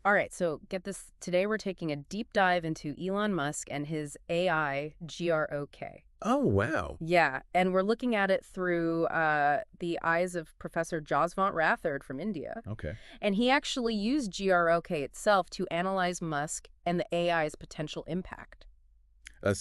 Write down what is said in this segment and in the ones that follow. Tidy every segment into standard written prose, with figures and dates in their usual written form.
All right, so get this. Today we're taking a deep dive into Elon Musk and his AI, GROK. Oh, wow. Yeah, and we're looking at it through the eyes of Professor Jaswant Rathod from India. Okay. And he actually used GROK itself to analyze Musk and the AI's potential impact.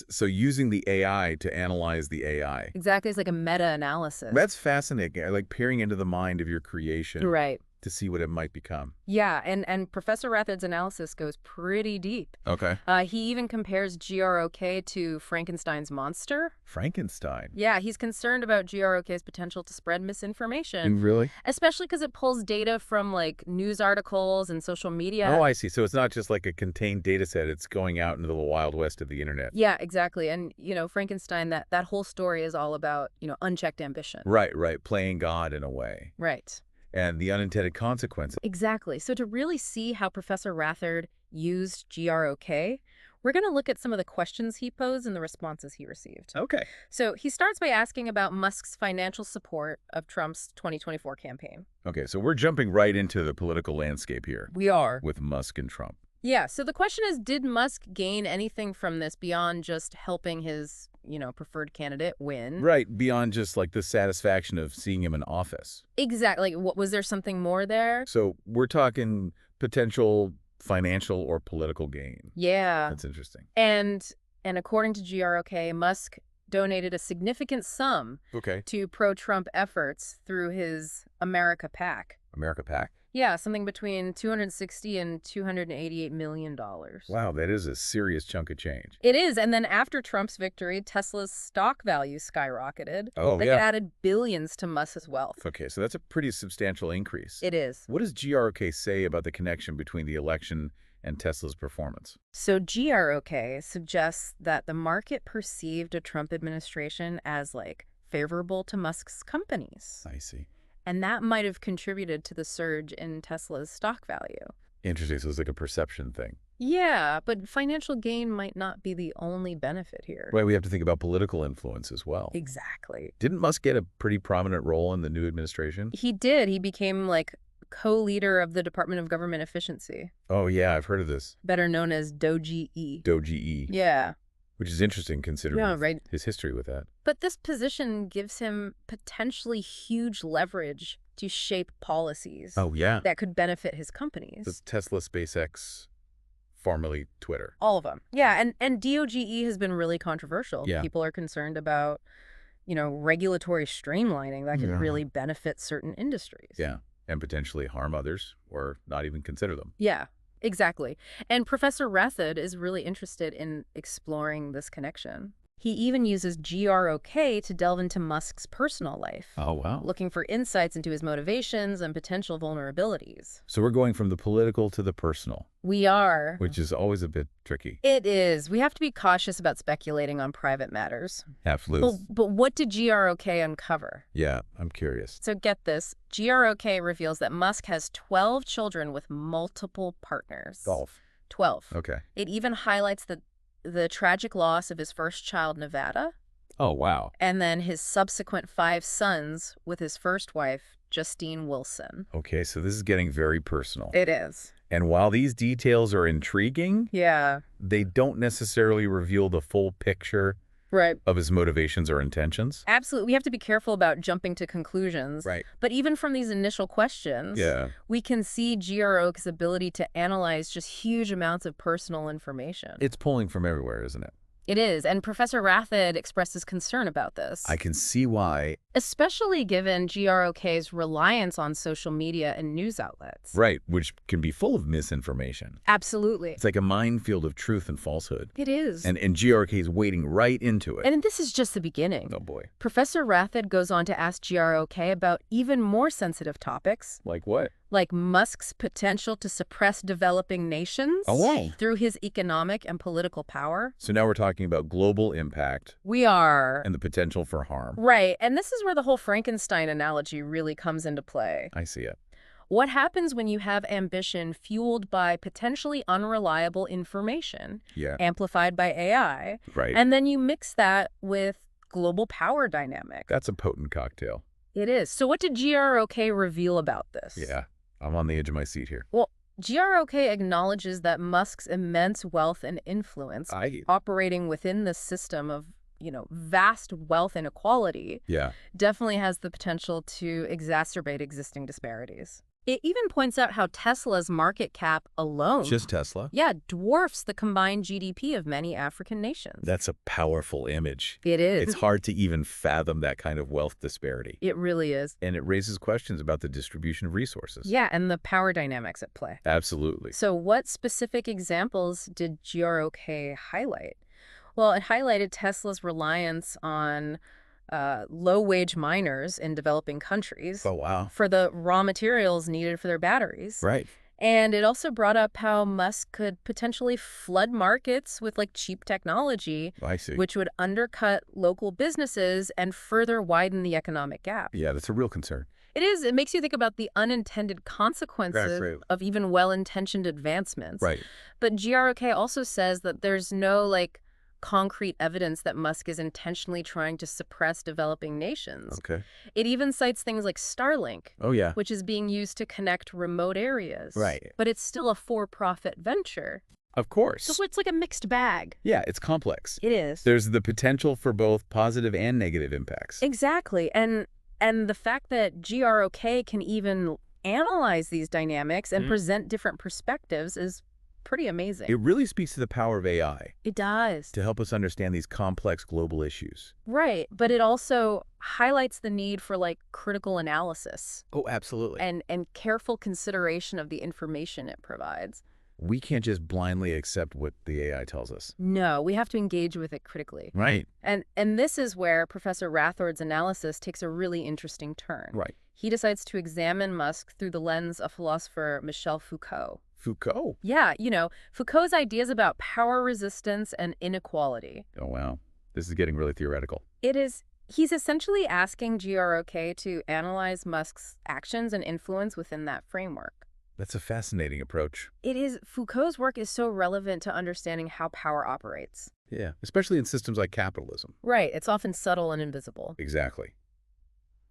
So using the AI to analyze the AI. Exactly, it's like a meta-analysis. That's fascinating. I like peering into the mind of your creation Right. to see what it might become. Yeah, and Professor Rathod's analysis goes pretty deep. Okay. He even compares GROK to Frankenstein's monster. Frankenstein. Yeah, he's concerned about GROK's potential to spread misinformation, And really? especially because it pulls data from like news articles and social media. Oh, I see. So it's not just like a contained data set. It's going out into the wild west of the internet. Yeah, exactly. And, Frankenstein, that whole story is all about, unchecked ambition. Right, right. Playing God in a way. Right. And the unintended consequences. Exactly. So to really see how Professor Rathod used GROK, we're going to look at some of the questions he posed and the responses he received. Okay. So he starts by asking about Musk's financial support of Trump's 2024 campaign. Okay, so we're jumping right into the political landscape here We are. with Musk and Trump. Yeah, so the question is, did Musk gain anything from this beyond just helping his, preferred candidate win? Right, beyond just like the satisfaction of seeing him in office. Exactly. Like, was there something more there? So we're talking potential financial or political gain. Yeah. That's interesting. And according to GROK, Musk donated a significant sum Okay. to pro-Trump efforts through his America PAC. America PAC. Yeah, something between $260 and $288 million. Wow, that is a serious chunk of change. It is. And then after Trump's victory, Tesla's stock value skyrocketed. Oh, Like, yeah. it added billions to Musk's wealth. Okay, so that's a pretty substantial increase. It is. What does GRK say about the connection between the election and Tesla's performance? So GROK suggests that the market perceived a Trump administration as, like, favorable to Musk's companies. I see. And that might have contributed to the surge in Tesla's stock value. Interesting, so it's like a perception thing. Yeah, but financial gain might not be the only benefit here. Right, we have to think about political influence as well. Exactly. Didn't Musk get a pretty prominent role in the new administration? He did. He became, like, co-leader of the Department of Government Efficiency, Oh, yeah, I've heard of this. better known as DOGE. DOGE. Yeah. Which is interesting considering Yeah, right. his history with that. But this position gives him potentially huge leverage to shape policies Oh, yeah. that could benefit his companies. This Tesla, SpaceX, formerly Twitter. All of them. Yeah, and DOGE has been really controversial. Yeah. People are concerned about, regulatory streamlining that could Yeah. really benefit certain industries. Yeah, and potentially harm others or not even consider them. Yeah, exactly. And Professor Rathod is really interested in exploring this connection. He even uses GROK to delve into Musk's personal life, Oh, wow. looking for insights into his motivations and potential vulnerabilities. So we're going from the political to the personal, We are. which is always a bit tricky. It is. We have to be cautious about speculating on private matters. Half loose. But what did GROK uncover? Yeah, I'm curious. So get this. GROK reveals that Musk has 12 children with multiple partners. Golf. 12. Okay. It even highlights the tragic loss of his first child, Nevada, Oh, wow. and then his subsequent 5 sons with his first wife, Justine Wilson. Okay, so this is getting very personal. It is. And while these details are intriguing, Yeah. they don't necessarily reveal the full picture Right. of his motivations or intentions. Absolutely. We have to be careful about jumping to conclusions. Right. But even from these initial questions, Yeah. we can see GROK's ability to analyze just huge amounts of personal information. It's pulling from everywhere, isn't it? It is, and Professor Rathod expresses concern about this. I can see why. Especially given GROK's reliance on social media and news outlets. Right, which can be full of misinformation. Absolutely. It's like a minefield of truth and falsehood. It is. And GRK is wading right into it. And this is just the beginning. Oh, boy. Professor Rathod goes on to ask GROK about even more sensitive topics, Like what? like Musk's potential to suppress developing nations through his economic and political power. So now we're talking about global impact We are. and the potential for harm. Right, and this is where the whole Frankenstein analogy really comes into play. I see it. What happens when you have ambition fueled by potentially unreliable information, Yeah, amplified by AI, right. and then you mix that with global power dynamics? That's a potent cocktail. It is. So what did GROK reveal about this? Yeah, I'm on the edge of my seat here. Well, GROK acknowledges that Musk's immense wealth and influence I operating within the system of, vast wealth inequality Yeah. definitely has the potential to exacerbate existing disparities. It even points out how Tesla's market cap alone, Just Tesla? yeah, dwarfs the combined GDP of many African nations. That's a powerful image. It is. It's hard to even fathom that kind of wealth disparity. It really is. And it raises questions about the distribution of resources. Yeah, and the power dynamics at play. Absolutely. So what specific examples did GROK highlight? Well, it highlighted Tesla's reliance on low-wage miners in developing countries Oh, wow. for the raw materials needed for their batteries. Right. And it also brought up how Musk could potentially flood markets with cheap technology, I see. which would undercut local businesses and further widen the economic gap. Yeah, that's a real concern. It is. It makes you think about the unintended consequences Right. of even well-intentioned advancements. Right. But GROK also says that there's no concrete evidence that Musk is intentionally trying to suppress developing nations. Okay. It even cites things like Starlink, Oh, yeah. which is being used to connect remote areas. Right. But it's still a for-profit venture. Of course. So it's like a mixed bag. Yeah, it's complex. It is. There's the potential for both positive and negative impacts. Exactly. And the fact that GROK can even analyze these dynamics and present different perspectives is pretty amazing. It really speaks to the power of AI It does. to help us understand these complex global issues. Right. But it also highlights the need for critical analysis Oh, absolutely. and careful consideration of the information it provides. We can't just blindly accept what the AI tells us. No, we have to engage with it critically. Right. And this is where Professor Rathord's analysis takes a really interesting turn. Right. He decides to examine Musk through the lens of philosopher Michel Foucault. Foucault. Yeah, Foucault's ideas about power resistance and inequality. Oh, wow. This is getting really theoretical. It is. He's essentially asking GROK to analyze Musk's actions and influence within that framework. That's a fascinating approach. It is. Foucault's work is so relevant to understanding how power operates. Yeah, especially in systems like capitalism. Right. It's often subtle and invisible. Exactly.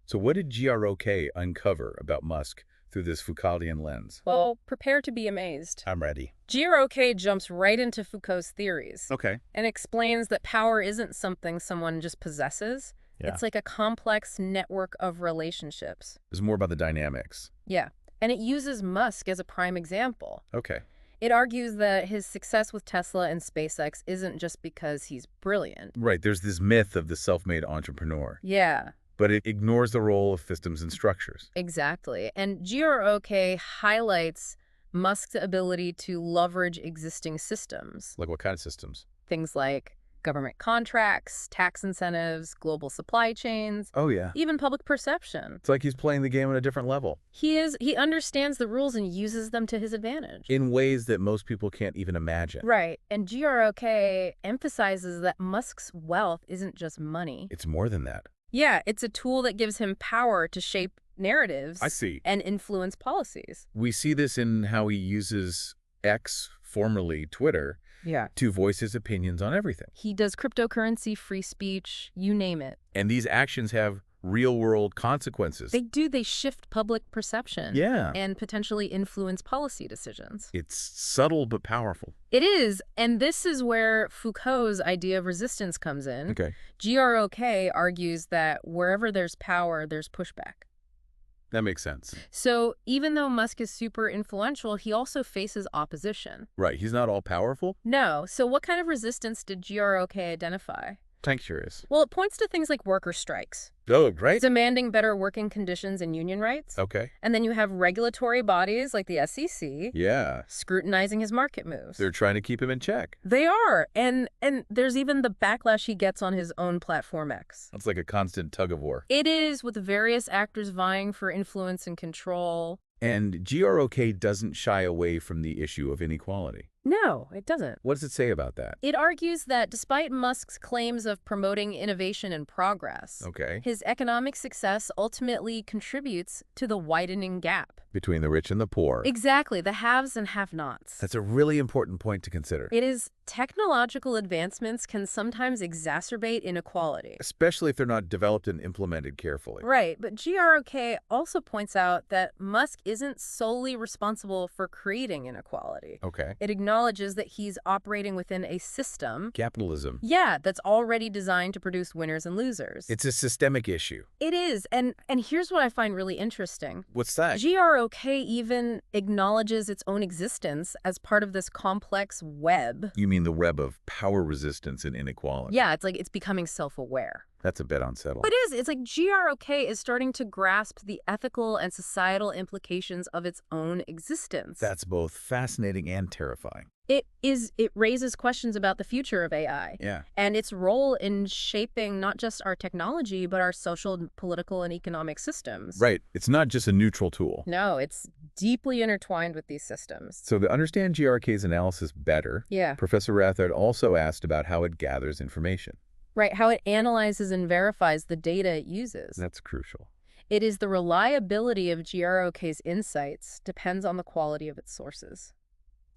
So what did GROK uncover about Musk through this Foucauldian lens? Well, prepare to be amazed. I'm ready. GROK jumps right into Foucault's theories Okay. and explains that power isn't something someone just possesses. Yeah. It's like a complex network of relationships. It's more about the dynamics. Yeah. And it uses Musk as a prime example. Okay. It argues that his success with Tesla and SpaceX isn't just because he's brilliant. Right. There's this myth of the self-made entrepreneur, Yeah, but it ignores the role of systems and structures. exactly. And GROK highlights Musk's ability to leverage existing systems. Like what kind of systems? Things like government contracts, tax incentives, global supply chains, Oh, yeah. even public perception. It's like he's playing the game on a different level He understands the rules and uses them to his advantage. in ways that most people can't even imagine. Right. And GROK emphasizes that Musk's wealth isn't just money. It's more than that. Yeah, it's a tool that gives him power to shape narratives I see. and influence policies. We see this in how he uses X, formerly Twitter, Yeah. to voice his opinions on everything. He does cryptocurrency, free speech, you name it. And these actions have real-world consequences. They do. They shift public perception. Yeah. And potentially influence policy decisions. It's subtle but powerful. It is. And this is where Foucault's idea of resistance comes in. Okay. GROK argues that wherever there's power, there's pushback. That makes sense. So even though Musk is super influential, he also faces opposition. Right. He's not all-powerful? No. So what kind of resistance did GROK identify? I'm curious. Well, it points to things like worker strikes, Oh, right? demanding better working conditions and union rights. Okay. And then you have regulatory bodies like the SEC Yeah. scrutinizing his market moves. They're trying to keep him in check. They are. And there's even the backlash he gets on his own platform X. It's like a constant tug of war. It is, with various actors vying for influence and control. And GROK doesn't shy away from the issue of inequality. No, it doesn't. What does it say about that? It argues that despite Musk's claims of promoting innovation and progress, Okay. his economic success ultimately contributes to the widening gap. between the rich and the poor. Exactly, the haves and have-nots. That's a really important point to consider, It is technological advancements can sometimes exacerbate inequality. especially if they're not developed and implemented carefully. Right, but GROK also points out that Musk isn't solely responsible for creating inequality. Okay. It acknowledges that he's operating within a system, Capitalism. yeah, that's already designed to produce winners and losers. It's a systemic issue. It is, and here's what I find really interesting. What's that? GROK even acknowledges its own existence as part of this complex web. You mean the web of power resistance and inequality? Yeah, it's like it's becoming self-aware. That's a bit unsettling. It is. It's like GROK is starting to grasp the ethical and societal implications of its own existence. That's both fascinating and terrifying. It raises questions about the future of AI. Yeah. And its role in shaping not just our technology, but our social, political, and economic systems. Right. It's not just a neutral tool. No, it's deeply intertwined with these systems. So to understand GRK's analysis better, Yeah. Professor Rathod also asked about how it gathers information. Right, how it analyzes and verifies the data it uses. That's crucial. It is the reliability of GROK's insights depends on the quality of its sources.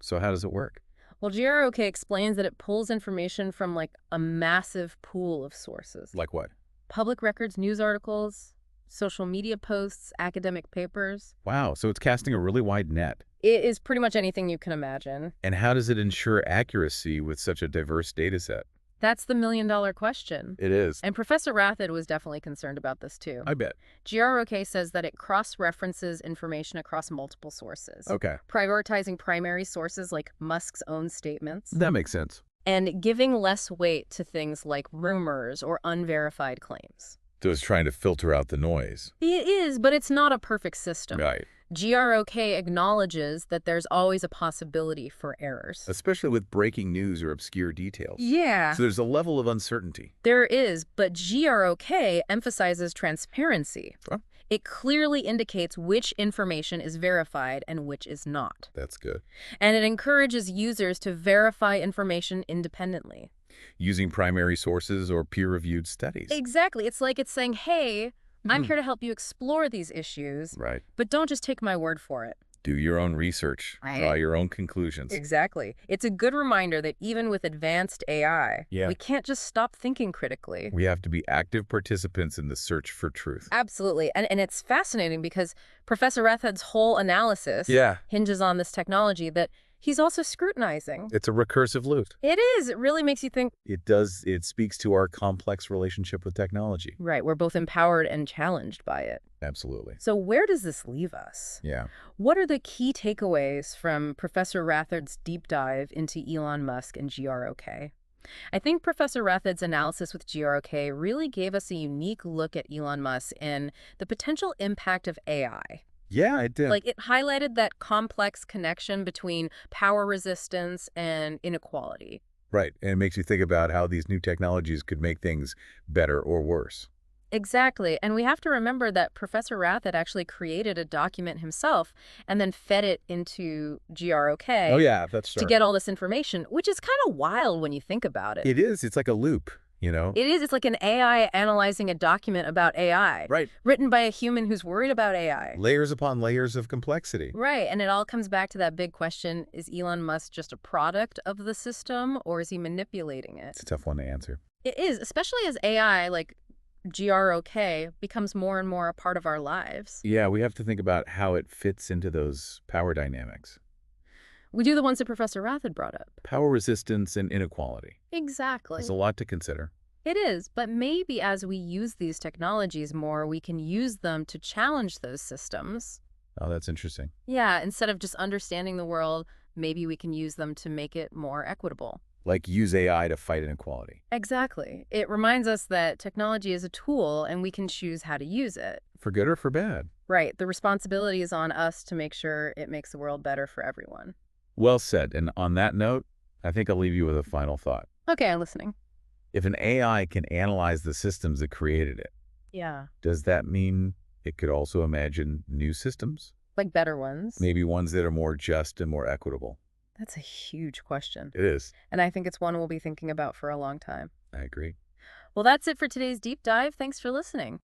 So how does it work? Well, GROK explains that it pulls information from like a massive pool of sources. Like what? Public records, news articles, social media posts, academic papers. Wow, so it's casting a really wide net. It is pretty much anything you can imagine. And how does it ensure accuracy with such a diverse data set? That's the million-dollar question. It is. And Professor Rathod was definitely concerned about this too. I bet. GROK says that it cross-references information across multiple sources. Okay. Prioritizing primary sources like Musk's own statements. That makes sense. And giving less weight to things like rumors or unverified claims. So it's trying to filter out the noise. It is, but it's not a perfect system. Right. GROK acknowledges that there's always a possibility for errors. Especially with breaking news or obscure details. Yeah, So there's a level of uncertainty. there is, but GROK emphasizes transparency. Huh? It clearly indicates which information is verified and which is not. That's good. And it encourages users to verify information independently. Using primary sources or peer-reviewed studies. Exactly. It's like it's saying, hey, I'm here to help you explore these issues, Right. but don't just take my word for it. Do your own research. Right. Draw your own conclusions. Exactly. It's a good reminder that even with advanced AI, Yeah. we can't just stop thinking critically. We have to be active participants in the search for truth. Absolutely. And it's fascinating because Professor Rathod's whole analysis Yeah. hinges on this technology that he's also scrutinizing. It's a recursive loop. It is. It really makes you think, It speaks to our complex relationship with technology. right, we're both empowered and challenged by it. Absolutely. So where does this leave us? Yeah. What are the key takeaways from Professor Rathod's deep dive into Elon Musk and GROK? I think Professor Rathod's analysis with GROK really gave us a unique look at Elon Musk and the potential impact of AI. Yeah, it did. Like, it highlighted that complex connection between power resistance and inequality. Right. And it makes you think about how these new technologies could make things better or worse. Exactly. And we have to remember that Professor Rathod actually created a document himself and then fed it into GROK Oh, yeah, that's to get all this information, which is kind of wild when you think about it. It is. It's like a loop, you know? It is. It's like an AI analyzing a document about AI. Right. Written by a human who's worried about AI. Layers upon layers of complexity. Right. And it all comes back to that big question, is Elon Musk just a product of the system or is he manipulating it? It's a tough one to answer. It is, especially as AI, like GROK, becomes more and more a part of our lives. Yeah, we have to think about how it fits into those power dynamics. We do the ones that Professor Rathod brought up. Power resistance and inequality. Exactly. There's a lot to consider. It is, but maybe as we use these technologies more, we can use them to challenge those systems. Oh, that's interesting. Yeah, instead of just understanding the world, maybe we can use them to make it more equitable. Like use AI to fight inequality. Exactly. It reminds us that technology is a tool and we can choose how to use it. For good or for bad. Right. The responsibility is on us to make sure it makes the world better for everyone. Well said. And on that note, I think I'll leave you with a final thought. Okay, I'm listening. If an AI can analyze the systems that created it, Yeah. does that mean it could also imagine new systems? Like better ones. Maybe ones that are more just and more equitable? That's a huge question. It is. And I think it's one we'll be thinking about for a long time. I agree. Well, that's it for today's deep dive. Thanks for listening.